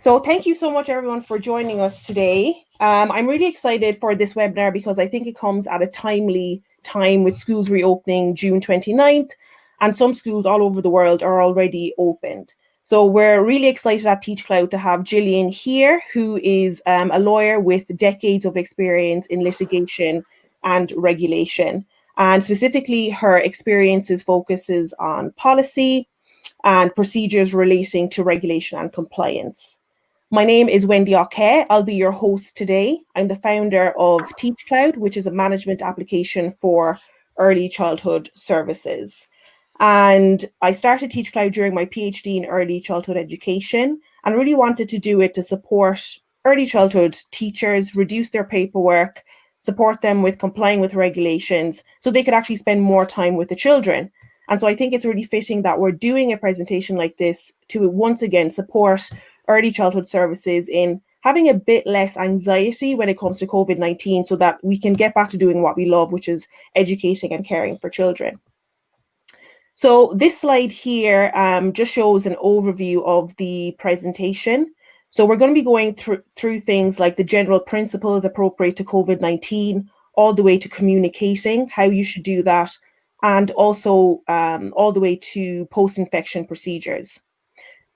So thank you so much, everyone, for joining us today. I'm really excited for this webinar because I think it comes at a timely time with schools reopening June 29th, and some schools all over the world are already opened. So we're really excited at TeachKloud to have Gillian here, who is a lawyer with decades of experience in litigation and regulation. And specifically, her experiences focuses on policy and procedures relating to regulation and compliance. My name is Wendy O'Kay. I'll be your host today. I'm the founder of TeachKloud, which is a management application for early childhood services. And I started TeachKloud during my PhD in early childhood education and really wanted to do it to support early childhood teachers, reduce their paperwork, support them with complying with regulations so they could actually spend more time with the children. And so I think it's really fitting that we're doing a presentation like this to once again support early childhood services in having a bit less anxiety when it comes to COVID-19 so that we can get back to doing what we love, which is educating and caring for children. So this slide here just shows an overview of the presentation. So we're going to be going through things like the general principles appropriate to COVID-19, all the way to communicating, how you should do that, and also all the way to post-infection procedures.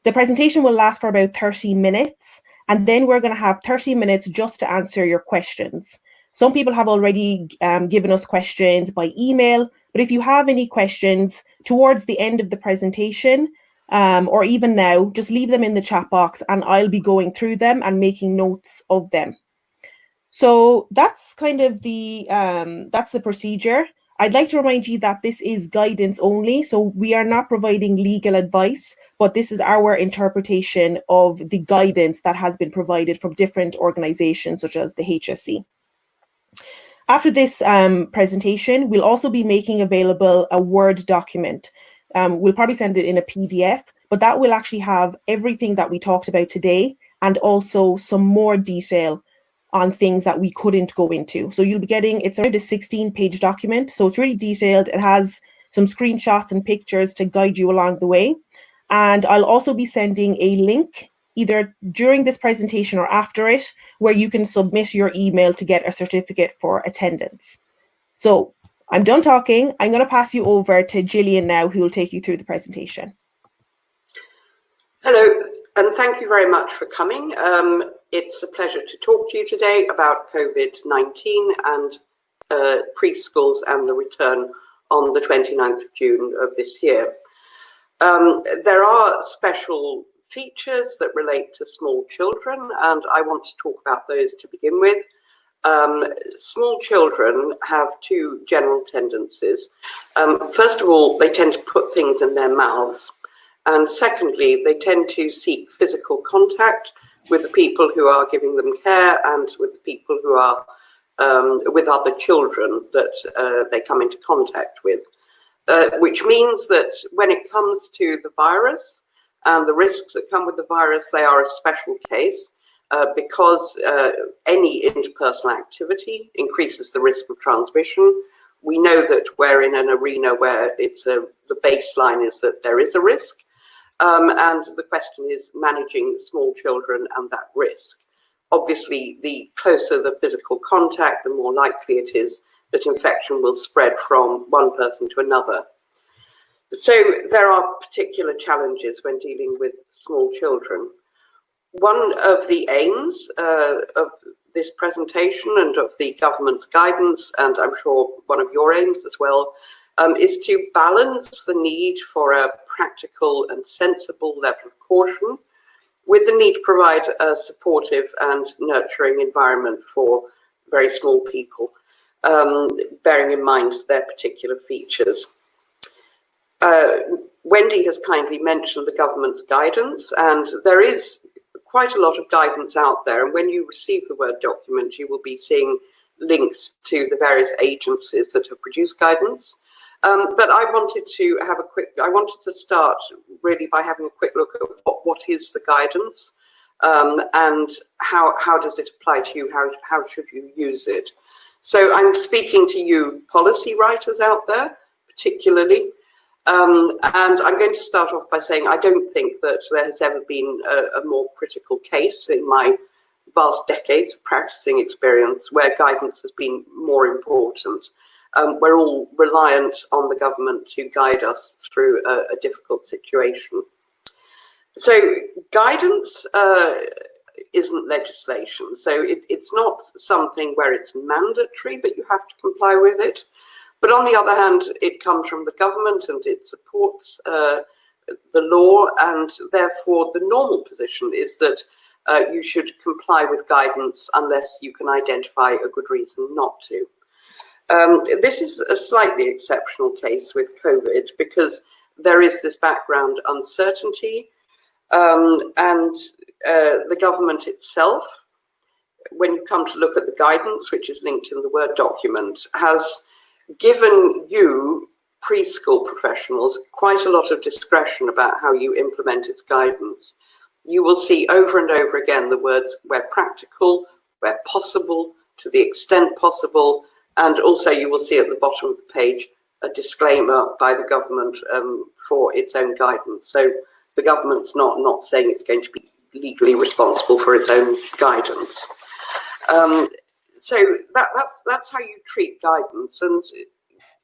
The presentation will last for about 30 minutes, and then we're going to have 30 minutes just to answer your questions. Some people have already given us questions by email, but if you have any questions towards the end of the presentation, or even now, just leave them in the chat box and I'll be going through them and making notes of them. So that's kind of that's the procedure. I'd like to remind you that this is guidance only, so we are not providing legal advice, but this is our interpretation of the guidance that has been provided from different organizations such as the HSE. After this presentation, we'll also be making available a Word document. We'll probably send it in a PDF, but that will actually have everything that we talked about today and also some more detail on things that we couldn't go into. So you'll be getting, it's around a 16-page document, so it's really detailed. It has some screenshots and pictures to guide you along the way. And I'll also be sending a link either during this presentation or after it, where you can submit your email to get a certificate for attendance. So I'm done talking. I'm going to pass you over to Gillian now, who will take you through the presentation. Hello, and thank you very much for coming. It's a pleasure to talk to you today about COVID-19 and preschools and the return on the 29th of June of this year. There are special features that relate to small children, and I want to talk about those to begin with. Small children have two general tendencies. First of all, they tend to put things in their mouths. And secondly, they tend to seek physical contact with the people who are giving them care and with the people who are with other children that they come into contact with. Which means that when it comes to the virus and the risks that come with the virus, they are a special case because any interpersonal activity increases the risk of transmission. We know that we're in an arena where the baseline is that there is a risk. And the question is managing small children and that risk. Obviously, the closer the physical contact, the more likely it is that infection will spread from one person to another. So there are particular challenges when dealing with small children. One of the aims of this presentation and of the government's guidance, and I'm sure one of your aims as well, is to balance the need for a practical and sensible level of caution with the need to provide a supportive and nurturing environment for very small people, bearing in mind their particular features. Wendy has kindly mentioned the government's guidance, and there is quite a lot of guidance out there. And when you receive the Word document, you will be seeing links to the various agencies that have produced guidance. But I wanted to start really by having a quick look at what is the guidance and how does it apply to you? How should you use it? So I'm speaking to you policy writers out there, particularly. And I'm going to start off by saying I don't think that there has ever been a more critical case in my vast decades of practicing experience where guidance has been more important. We're all reliant on the government to guide us through a difficult situation. So guidance isn't legislation. So it's not something where it's mandatory that you have to comply with it. But on the other hand, it comes from the government and it supports the law, and therefore the normal position is that you should comply with guidance unless you can identify a good reason not to. This is a slightly exceptional case with COVID because there is this background uncertainty, and the government itself, when you come to look at the guidance, which is linked in the Word document, has given you, preschool professionals, quite a lot of discretion about how you implement its guidance. You will see over and over again the words where practical, where possible, to the extent possible, and also you will see at the bottom of the page a disclaimer by the government for its own guidance. So the government's not saying it's going to be legally responsible for its own guidance. So that's how you treat guidance, and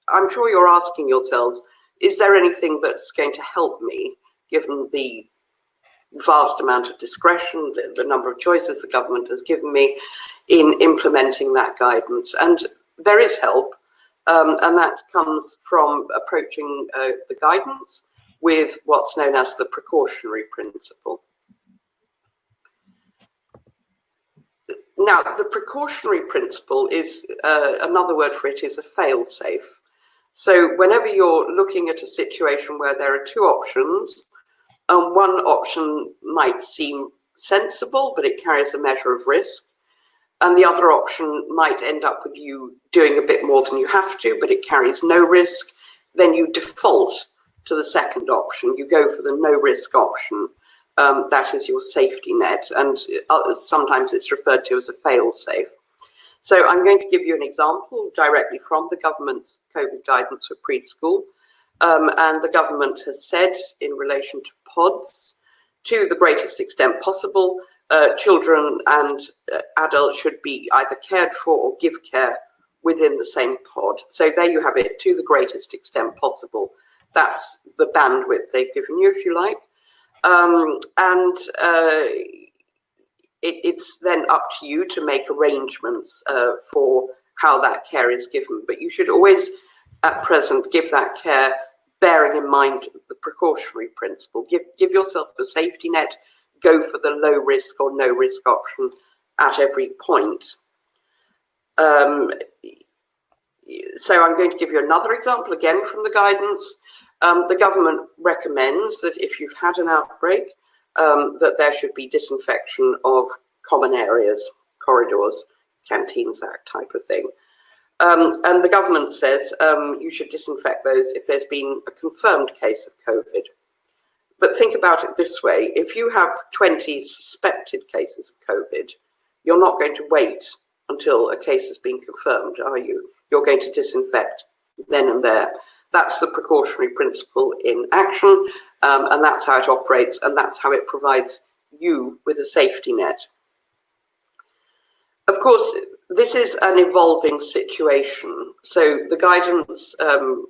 I'm sure you're asking yourselves, is there anything that's going to help me, given the vast amount of discretion, the number of choices the government has given me in implementing that guidance? And there is help, and that comes from approaching the guidance with what's known as the precautionary principle. Now, the precautionary principle is, another word for it is a failsafe. So whenever you're looking at a situation where there are two options, one option might seem sensible, but it carries a measure of risk, and the other option might end up with you doing a bit more than you have to, but it carries no risk, then you default to the second option. You go for the no risk option. That is your safety net, and sometimes it's referred to as a fail-safe. So I'm going to give you an example directly from the government's COVID guidance for preschool. And the government has said in relation to pods, to the greatest extent possible, children and adults should be either cared for or give care within the same pod. So there you have it, to the greatest extent possible. That's the bandwidth they've given you, if you like. It's then up to you to make arrangements for how that care is given. But you should always, at present, give that care bearing in mind the precautionary principle. Give yourself a safety net, go for the low risk or no risk option at every point. So I'm going to give you another example again from the guidance. The government recommends that if you've had an outbreak, that there should be disinfection of common areas, corridors, canteens, that type of thing. And the government says you should disinfect those if there's been a confirmed case of COVID. But think about it this way. If you have 20 suspected cases of COVID, you're not going to wait until a case has been confirmed, are you? You're going to disinfect then and there. That's the precautionary principle in action, and that's how it operates, and that's how it provides you with a safety net. Of course, this is an evolving situation. So the guidance and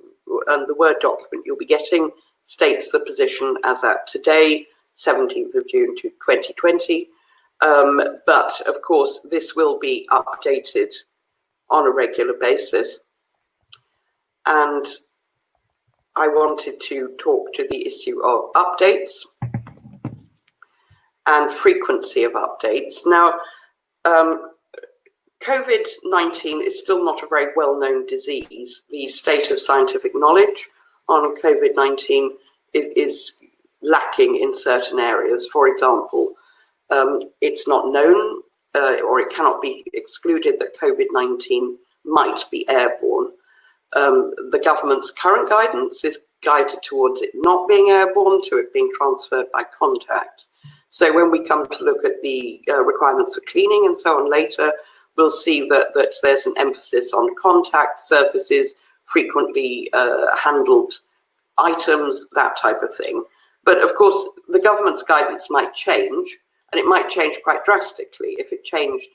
the Word document you'll be getting states the position as at today, 17th of June 2020. But of course, this will be updated on a regular basis. And I wanted to talk to the issue of updates and frequency of updates. Now, COVID-19 is still not a very well-known disease. The state of scientific knowledge on COVID-19 is lacking in certain areas. For example, it's not known or it cannot be excluded that COVID-19 might be airborne. The government's current guidance is guided towards it not being airborne, to it being transferred by contact. So when we come to look at the requirements for cleaning and so on later, we'll see that there's an emphasis on contact surfaces, frequently handled items, that type of thing. But of course, the government's guidance might change, and it might change quite drastically. If it changed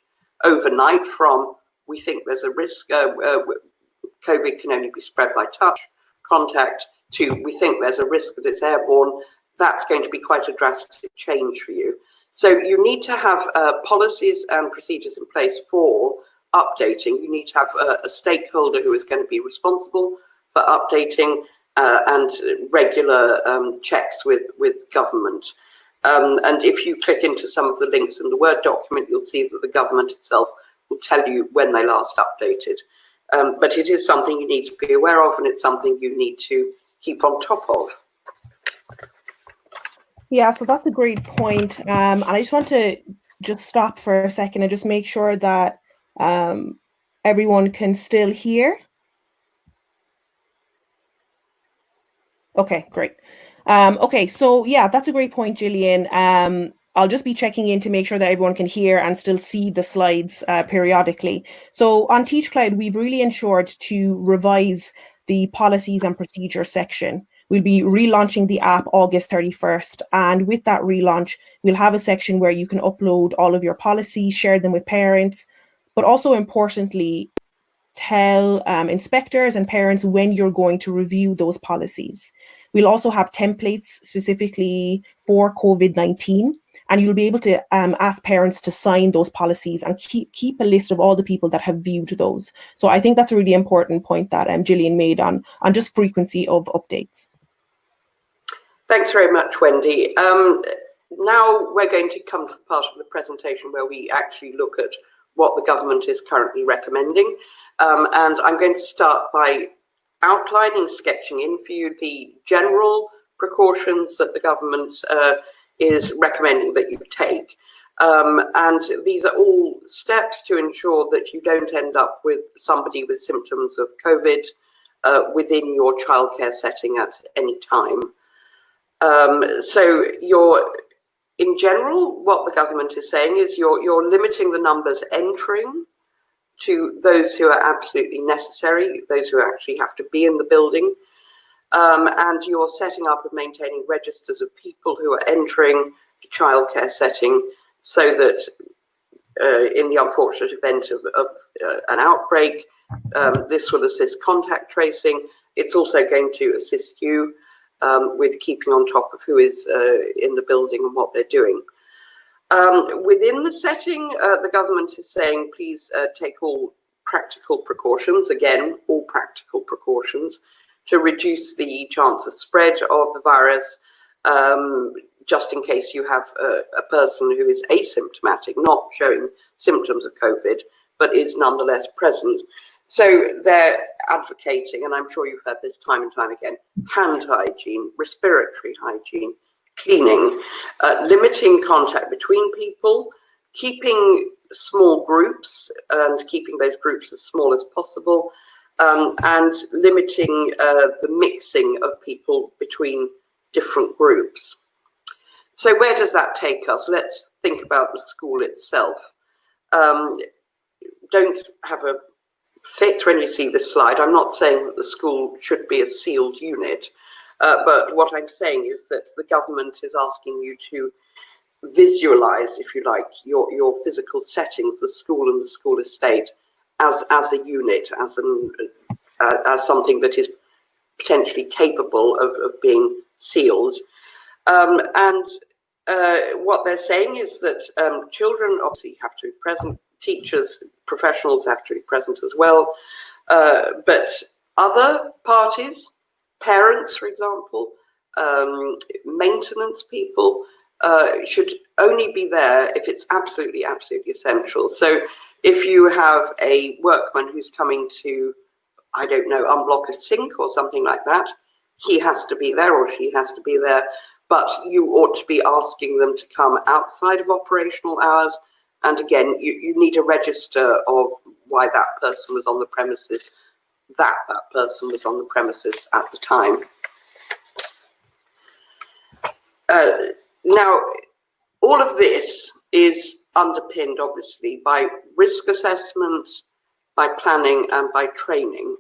overnight from we think there's a risk, COVID can only be spread by touch, contact, to we think there's a risk that it's airborne, that's going to be quite a drastic change for you. So you need to have policies and procedures in place for updating. You need to have a stakeholder who is going to be responsible for updating and regular checks with government. And if you click into some of the links in the Word document, you'll see that the government itself will tell you when they last updated. But it is something you need to be aware of, and it's something you need to keep on top of. Yeah, so that's a great point. And I just want to just stop for a second and just make sure that everyone can still hear. Okay, great. Okay, so yeah, that's a great point, Gillian. I'll just be checking in to make sure that everyone can hear and still see the slides periodically. So on TeachKloud, we've really ensured to revise the policies and procedures section. We'll be relaunching the app August 31st. And with that relaunch, we'll have a section where you can upload all of your policies, share them with parents, but also importantly, tell inspectors and parents when you're going to review those policies. We'll also have templates specifically for COVID-19, and you'll be able to ask parents to sign those policies and keep a list of all the people that have viewed those. So I think that's a really important point that Gillian made on just frequency of updates. Thanks very much, Wendy. Now we're going to come to the part of the presentation where we actually look at what the government is currently recommending. And I'm going to start by outlining, sketching in for you the general precautions that the government is recommending that you take. And these are all steps to ensure that you don't end up with somebody with symptoms of COVID within your childcare setting at any time. So in general, what the government is saying is you're limiting the numbers entering to those who are absolutely necessary, those who actually have to be in the building, and you're setting up and maintaining registers of people who are entering the childcare setting so that in the unfortunate event of an outbreak, this will assist contact tracing. It's also going to assist you with keeping on top of who is in the building and what they're doing. Within the setting, the government is saying, please take all practical precautions, again, all practical precautions, to reduce the chance of spread of the virus, just in case you have a person who is asymptomatic, not showing symptoms of COVID, but is nonetheless present. So they're advocating, and I'm sure you've heard this time and time again, hand hygiene, respiratory hygiene, cleaning, limiting contact between people, keeping small groups and keeping those groups as small as possible, and limiting the mixing of people between different groups. So where does that take us? Let's think about the school itself. Don't have a fit when you see this slide. I'm not saying that the school should be a sealed unit, but what I'm saying is that the government is asking you to visualize, if you like, your physical settings, the school and the school estate, as a unit, as something that is potentially capable of being sealed. And what they're saying is that children obviously have to be present, teachers, professionals have to be present as well, but other parties, parents, for example, maintenance people, should only be there if it's absolutely, absolutely essential. So if you have a workman who's coming to, I don't know, unblock a sink or something like that, he has to be there or she has to be there, but you ought to be asking them to come outside of operational hours. And again, you need a register of why that person was on the premises, that person was on the premises at the time. Now, all of this is underpinned, obviously, by risk assessment, by planning, and by training.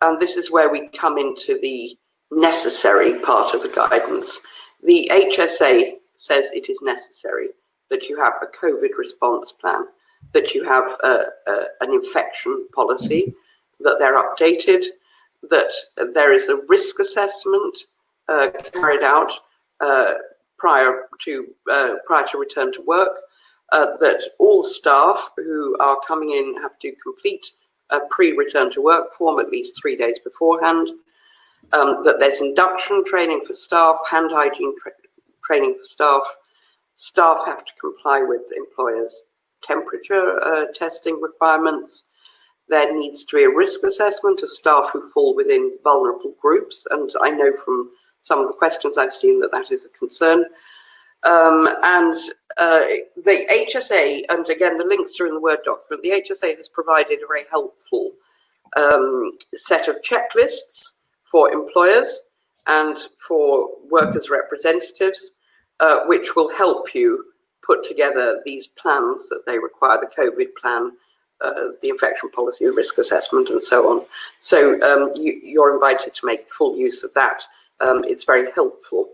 And this is where we come into the necessary part of the guidance. The HSA says it is necessary that you have a COVID response plan, that you have an infection policy, that they're updated, that there is a risk assessment carried out prior to return to work, that all staff who are coming in have to complete a pre-return to work form at least 3 days beforehand, that there's induction training for staff, hand hygiene training for staff. Staff have to comply with employers' temperature testing requirements. There needs to be a risk assessment of staff who fall within vulnerable groups, and I know from some of the questions I've seen that that is a concern. The HSA, and again the links are in the Word document, the HSA has provided a very helpful set of checklists for employers and for workers' representatives, which will help you put together these plans that they require, the COVID plan, the infection policy, the risk assessment, and so on. So you're invited to make full use of that. It's very helpful.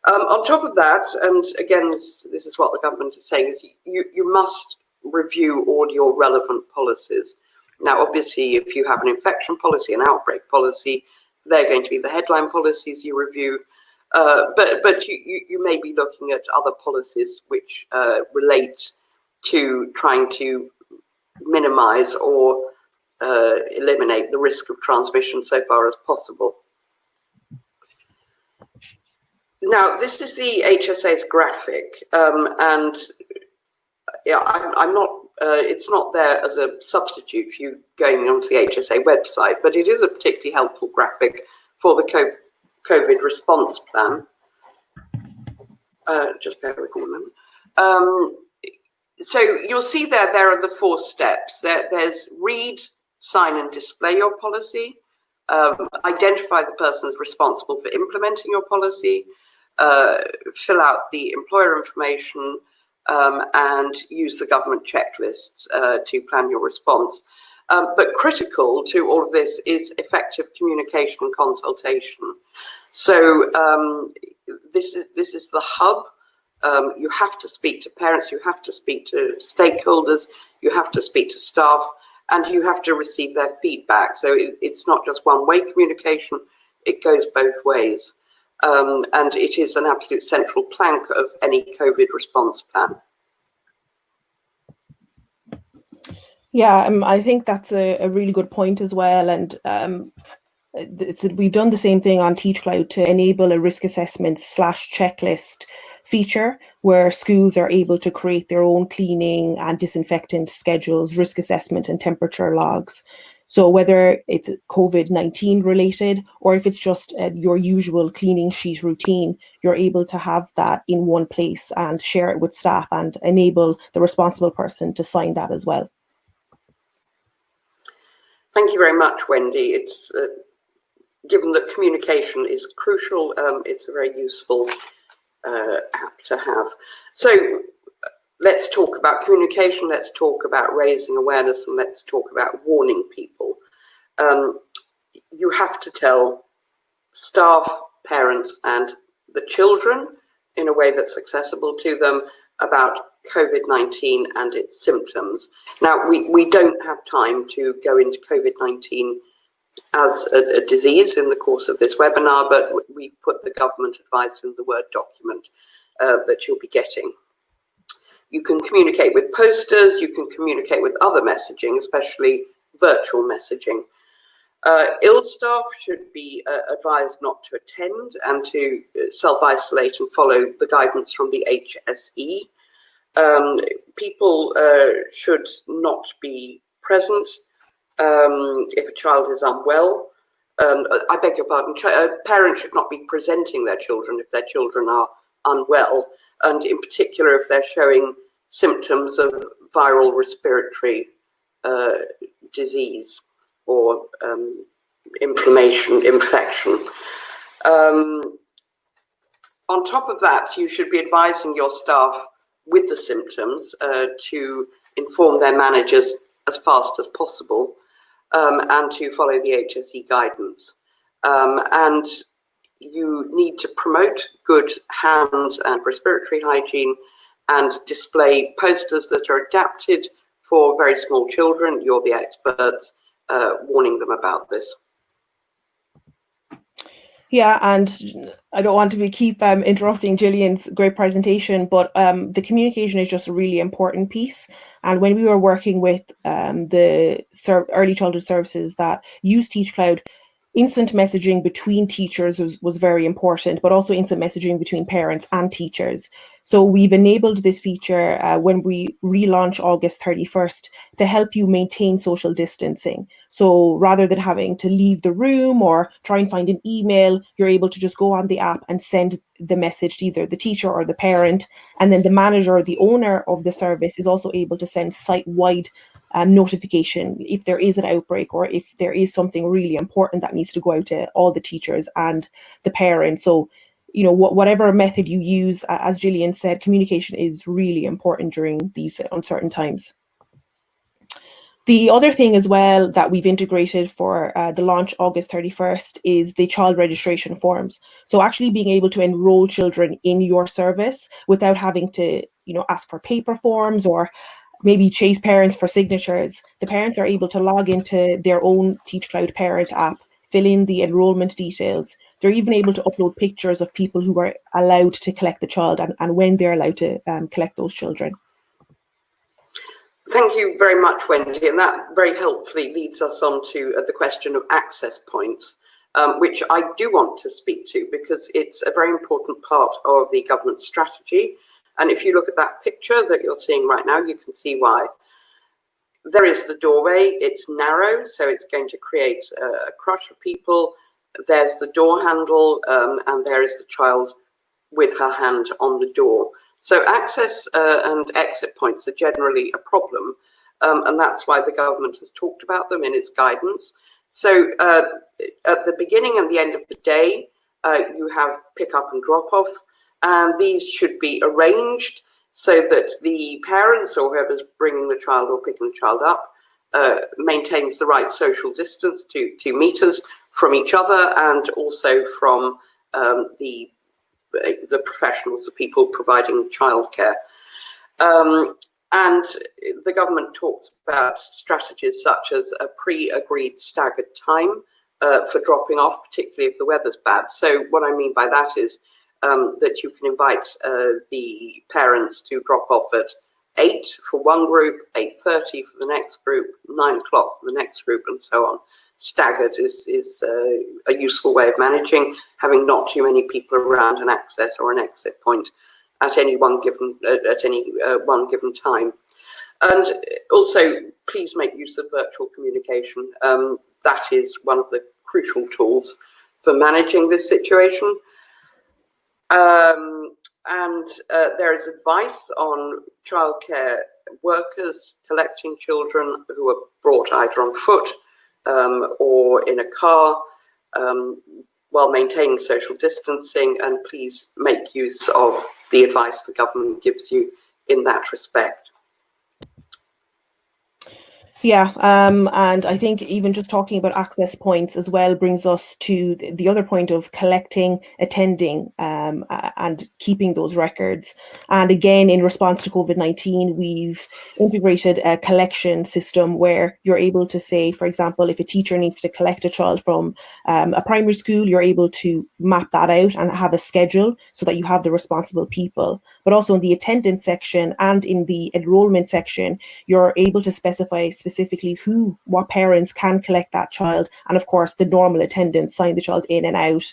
On top of that, and again, this is what the government is saying, is you must review all your relevant policies. Now, obviously, if you have an infection policy, an outbreak policy, they're going to be the headline policies you review. But you may be looking at other policies which relate to trying to minimize or eliminate the risk of transmission so far as possible. Now, this is the HSA's graphic, and yeah, I'm not. It's not there as a substitute for you going onto the HSA website, but it is a particularly helpful graphic for the COVID response plan. Just bear with me a moment. So you'll see there are the 4 steps. There's read, sign and display your policy, identify the persons responsible for implementing your policy, fill out the employer information, and use the government checklists to plan your response. But critical to all of this is effective communication and consultation. So this is the hub. You have to speak to parents, you have to speak to stakeholders, you have to speak to staff, and you have to receive their feedback. So it's not just one-way communication, it goes both ways. And it is an absolute central plank of any COVID response plan. Yeah, I think that's a really good point as well. And we've done the same thing on TeachKloud to enable a risk assessment / checklist feature where schools are able to create their own cleaning and disinfectant schedules, risk assessment and temperature logs. So whether it's COVID-19 related or if it's just your usual cleaning sheet routine, you're able to have that in one place and share it with staff and enable the responsible person to sign that as well. Thank you very much, Wendy. It's given that communication is crucial, it's a very useful app to have. So let's talk about communication, let's talk about raising awareness, and let's talk about warning people. You have to tell staff, parents, and the children in a way that's accessible to them about COVID-19 and its symptoms. Now, we don't have time to go into COVID-19 as a disease in the course of this webinar, but we've put the government advice in the Word document that you'll be getting. You can communicate with posters, you can communicate with other messaging, especially virtual messaging. Ill staff should be advised not to attend and to self-isolate and follow the guidance from the HSE. People should not be present if a child is unwell. I beg your pardon, parents should not be presenting their children if their children are unwell, and in particular if they're showing symptoms of viral respiratory disease or inflammation, infection. On top of that, you should be advising your staff with the symptoms to inform their managers as fast as possible and to follow the HSE guidance. And you need to promote good hand and respiratory hygiene and display posters that are adapted for very small children. You're the experts, warning them about this. Yeah, and I don't want to keep interrupting Gillian's great presentation, but the communication is just a really important piece. And when we were working with the early childhood services that use TeachKloud, instant messaging between teachers was very important, but also instant messaging between parents and teachers. So we've enabled this feature when we relaunch August 31st to help you maintain social distancing. So rather than having to leave the room or try and find an email, you're able to just go on the app and send the message to either the teacher or the parent. And then the manager or the owner of the service is also able to send site-wide notification if there is an outbreak or if there is something really important that needs to go out to all the teachers and the parents. So, you know, whatever method you use, as Gillian said, communication is really important during these uncertain times. The other thing as well that we've integrated for the launch August 31st is the child registration forms. So actually being able to enroll children in your service without having to, you know, ask for paper forms or maybe chase parents for signatures. The parents are able to log into their own TeachKloud parent app, fill in the enrollment details. They're even able to upload pictures of people who are allowed to collect the child and when they're allowed to collect those children. Thank you very much, Wendy, and that very helpfully leads us on to the question of access points, which I do want to speak to because it's a very important part of the government strategy. And if you look at that picture that you're seeing right now, you can see why. There is the doorway, it's narrow, so it's going to create a crush of people. There's the door handle, and there is the child with her hand on the door. So access and exit points are generally a problem, and that's why the government has talked about them in its guidance. So at the beginning and the end of the day, you have pick up and drop off, and these should be arranged so that the parents or whoever's bringing the child or picking the child up maintains the right social distance, 2 meters from each other, and also from the professionals, the people providing childcare. And the government talks about strategies such as a pre-agreed staggered time for dropping off, particularly if the weather's bad. So what I mean by that is that you can invite the parents to drop off at 8 for one group, 8:30 for the next group, 9 o'clock for the next group, and so on. Staggered is a useful way of managing, having not too many people around an access or an exit point at any one given time. And also, please make use of virtual communication. That is one of the crucial tools for managing this situation. And there is advice on childcare workers collecting children who are brought either on foot or in a car while maintaining social distancing, and please make use of the advice the government gives you in that respect. Yeah, and I think even just talking about access points as well brings us to the other point of collecting, attending, and keeping those records. And again, in response to COVID-19, we've integrated a collection system where you're able to say, for example, if a teacher needs to collect a child from a primary school, you're able to map that out and have a schedule so that you have the responsible people. But also in the attendance section and in the enrollment section, you're able to specify specifically what parents can collect that child, and of course the normal attendants, sign the child in and out,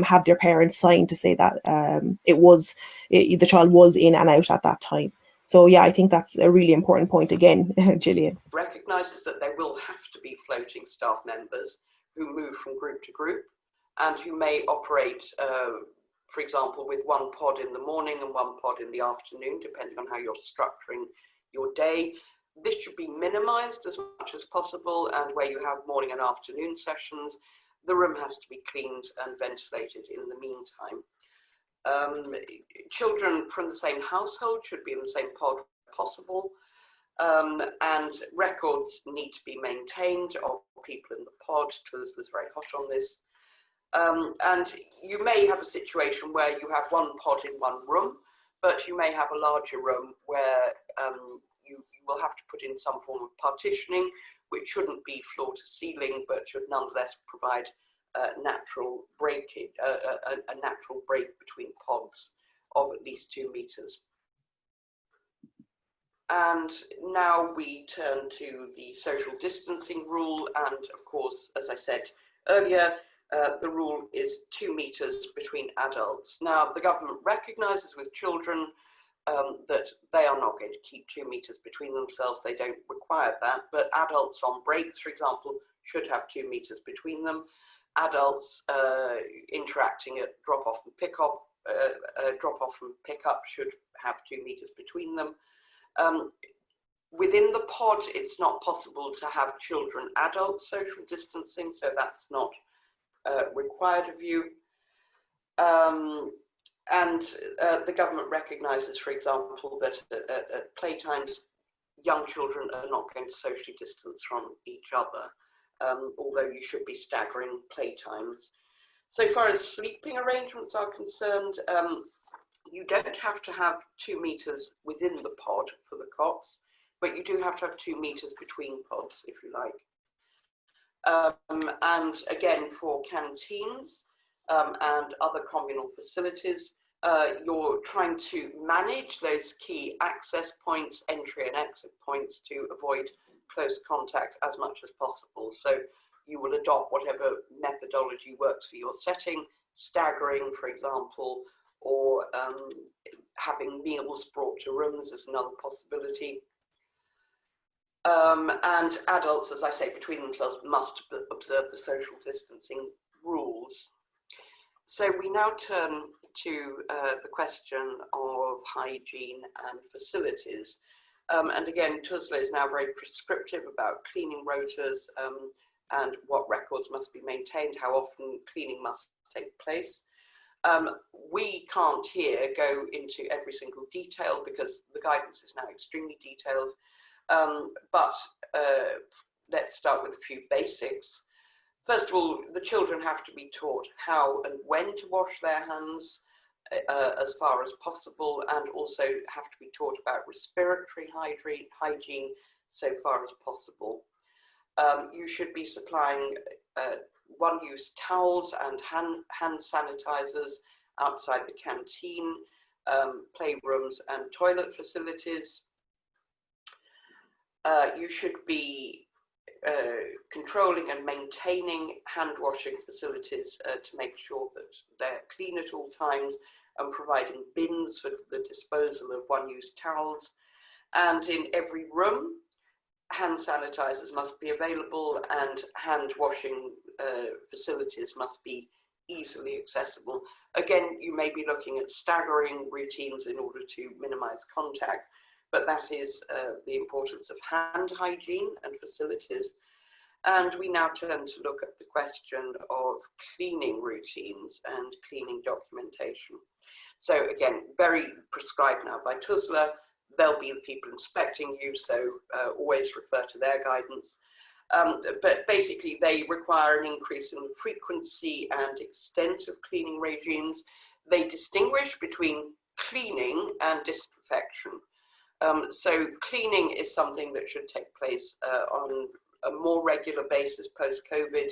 have their parents sign to say that the child was in and out at that time. So yeah, I think that's a really important point again, Gillian. Recognises that there will have to be floating staff members who move from group to group and who may operate, for example, with one pod in the morning and one pod in the afternoon, depending on how you're structuring your day. This should be minimized as much as possible, and where you have morning and afternoon sessions, the room has to be cleaned and ventilated in the meantime. Children from the same household should be in the same pod if possible, and records need to be maintained of people in the pod because it's very hot on this. And you may have a situation where you have one pod in one room, but you may have a larger room where you will have to put in some form of partitioning, which shouldn't be floor to ceiling, but should nonetheless provide natural breakage, a natural break between pods of at least 2 meters. And now we turn to the social distancing rule. And of course, as I said earlier, the rule is 2 meters between adults. Now, the government recognises with children that they are not going to keep 2 meters between themselves. They don't require that. But adults on breaks, for example, should have 2 meters between them. Adults interacting at drop-off and pick-up, should have 2 meters between them. Within the pod, it's not possible to have children-adult social distancing, so that's not required of you. And the government recognises, for example, that at playtimes, young children are not going to socially distance from each other, although you should be staggering playtimes. So far as sleeping arrangements are concerned, you don't have to have 2 meters within the pod for the cots, but you do have to have 2 meters between pods, if you like. And again, for canteens and other communal facilities, you're trying to manage those key access points, entry and exit points, to avoid close contact as much as possible. So you will adopt whatever methodology works for your setting, staggering, for example, or having meals brought to rooms is another possibility. And adults, as I say, between themselves must observe the social distancing rules. So we now turn to the question of hygiene and facilities. And again, TUSLA is now very prescriptive about cleaning rotas and what records must be maintained, how often cleaning must take place. We can't here go into every single detail because the guidance is now extremely detailed. But let's start with a few basics. First of all, the children have to be taught how and when to wash their hands as far as possible, and also have to be taught about respiratory hygiene so far as possible. You should be supplying one-use towels and hand sanitizers outside the canteen, playrooms and toilet facilities. You should be controlling and maintaining hand washing facilities to make sure that they're clean at all times, and providing bins for the disposal of one-use towels. And in every room, hand sanitizers must be available, and hand washing facilities must be easily accessible. Again, you may be looking at staggering routines in order to minimize contact, but that is the importance of hand hygiene and facilities. And we now turn to look at the question of cleaning routines and cleaning documentation. So again, very prescribed now by TUSLA. They'll be the people inspecting you, so always refer to their guidance. But basically, they require an increase in the frequency and extent of cleaning regimes. They distinguish between cleaning and disinfection. So cleaning is something that should take place on a more regular basis post-COVID,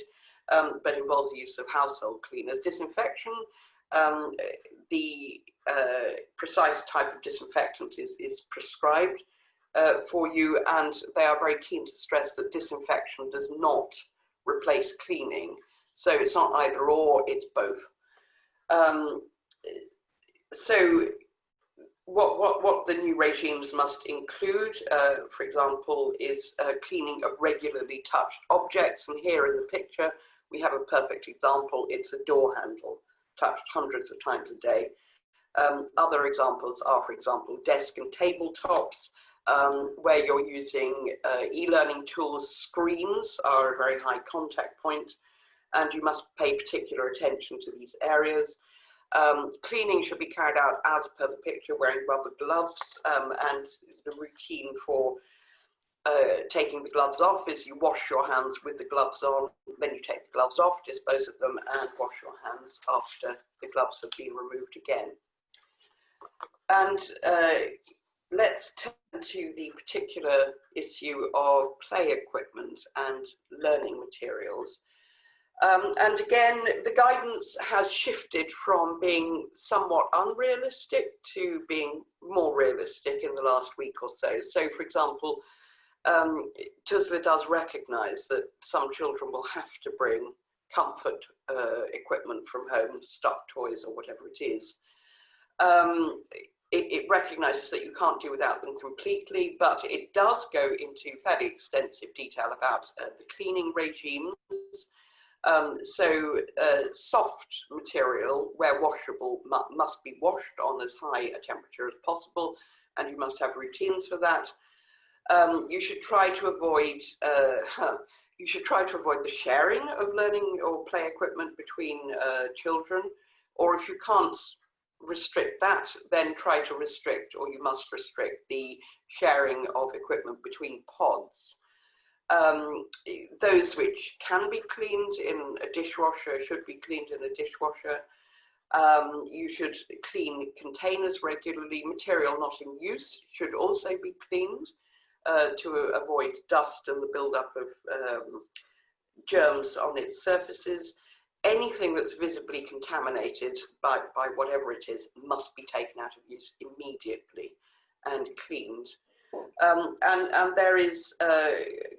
but involves the use of household cleaners. Disinfection, the precise type of disinfectant is prescribed for you, and they are very keen to stress that disinfection does not replace cleaning. So it's not either or, it's both. So what the new regimes must include, for example, is cleaning of regularly touched objects. And here in the picture, we have a perfect example. It's a door handle, touched hundreds of times a day. Other examples are, for example, desk and tabletops, where you're using e-learning tools. Screens are a very high contact point, and you must pay particular attention to these areas. Cleaning should be carried out as per the picture, wearing rubber gloves, and the routine for taking the gloves off is you wash your hands with the gloves on, then you take the gloves off, dispose of them, and wash your hands after the gloves have been removed again. And let's turn to the particular issue of play equipment and learning materials. And again, the guidance has shifted from being somewhat unrealistic to being more realistic in the last week or so. So, for example, TeachKloud does recognise that some children will have to bring comfort equipment from home, stuffed toys or whatever it is. It recognises that you can't do without them completely, but it does go into fairly extensive detail about the cleaning regimes. Soft material, where washable, must be washed on as high a temperature as possible, and you must have routines for that. You should try to avoid the sharing of learning or play equipment between children, or if you can't restrict that, then try to restrict, or you must restrict, the sharing of equipment between pods. Those which can be cleaned in a dishwasher should be cleaned in a dishwasher. You should clean containers regularly. Material not in use should also be cleaned to avoid dust and the buildup of germs on its surfaces. Anything that's visibly contaminated by whatever it is must be taken out of use immediately and cleaned. And there is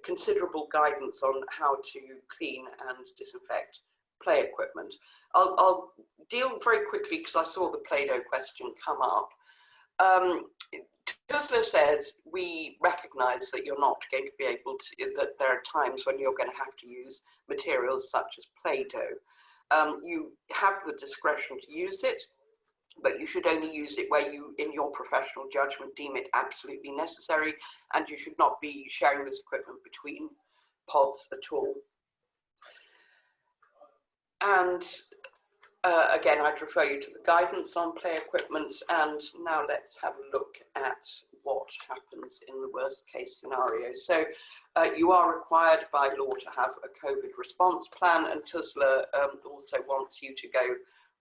considerable guidance on how to clean and disinfect play equipment. I'll deal very quickly because I saw the Play-Doh question come up. TeachKloud says we recognise that you're not going to be able to, that there are times when you're going to have to use materials such as Play-Doh. You have the discretion to use it, but you should only use it where you, in your professional judgment, deem it absolutely necessary, and you should not be sharing this equipment between pods at all. And again, I'd refer you to the guidance on play equipment, and now let's have a look at what happens in the worst case scenario. So you are required by law to have a COVID response plan, and TeachKloud also wants you to go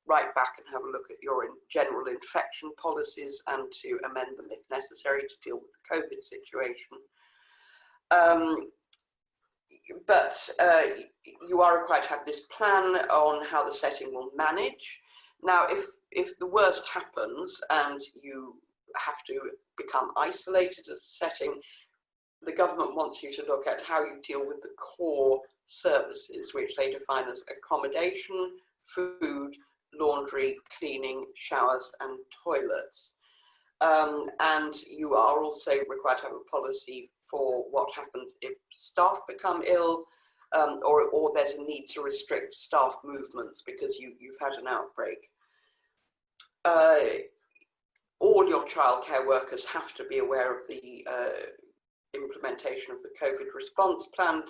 right back and have a look at your general infection policies and to amend them if necessary to deal with the COVID situation. But you are required to have this plan on how the setting will manage. Now, if the worst happens and you have to become isolated as a setting, the government wants you to look at how you deal with the core services, which they define as accommodation, food, laundry, cleaning, showers and toilets. And you are also required to have a policy for what happens if staff become ill, or there's a need to restrict staff movements because you've had an outbreak. All your childcare workers have to be aware of the implementation of the COVID response plan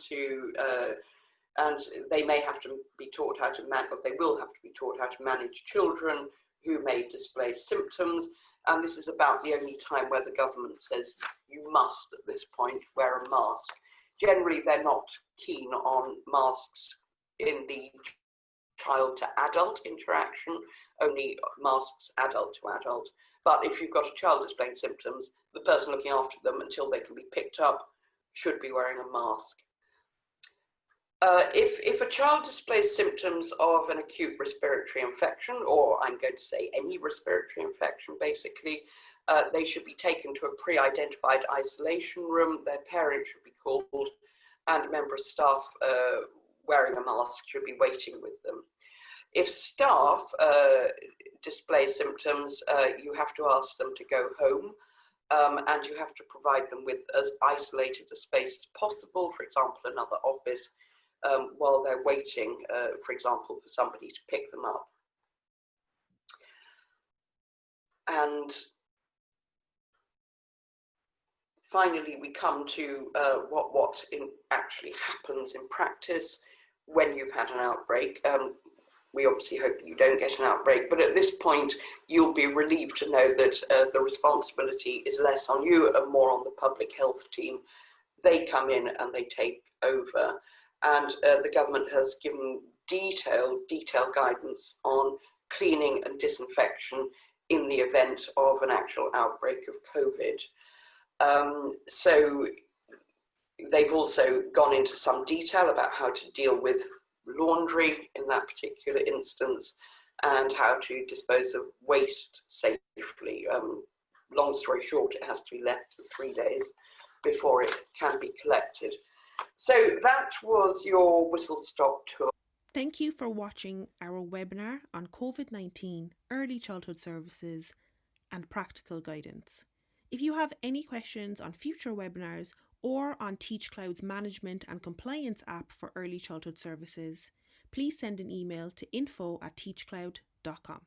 and they may have to be taught how to manage, or they will have to be taught how to manage children who may display symptoms. And this is about the only time where the government says you must, at this point, wear a mask. Generally, they're not keen on masks in the child to adult interaction, only masks adult to adult. But if you've got a child displaying symptoms, the person looking after them until they can be picked up should be wearing a mask. If a child displays symptoms of an acute respiratory infection, or I'm going to say any respiratory infection basically, they should be taken to a pre-identified isolation room. Their parent should be called, and a member of staff wearing a mask should be waiting with them. If staff display symptoms, you have to ask them to go home, and you have to provide them with as isolated a space as possible, for example, another office, while they're waiting, for example, for somebody to pick them up. And finally, we come to what actually happens in practice when you've had an outbreak. We obviously hope that you don't get an outbreak, but at this point, you'll be relieved to know that the responsibility is less on you and more on the public health team. they come in and they take over. And the government has given detailed guidance on cleaning and disinfection in the event of an actual outbreak of COVID. So they've also gone into some detail about how to deal with laundry in that particular instance and how to dispose of waste safely. Long story short, it has to be left for 3 days before it can be collected. So that was your whistle-stop tour. Thank you for watching our webinar on COVID-19, early childhood services and practical guidance. If you have any questions on future webinars or on TeachKloud's management and compliance app for early childhood services, please send an email to info@teachkloud.com.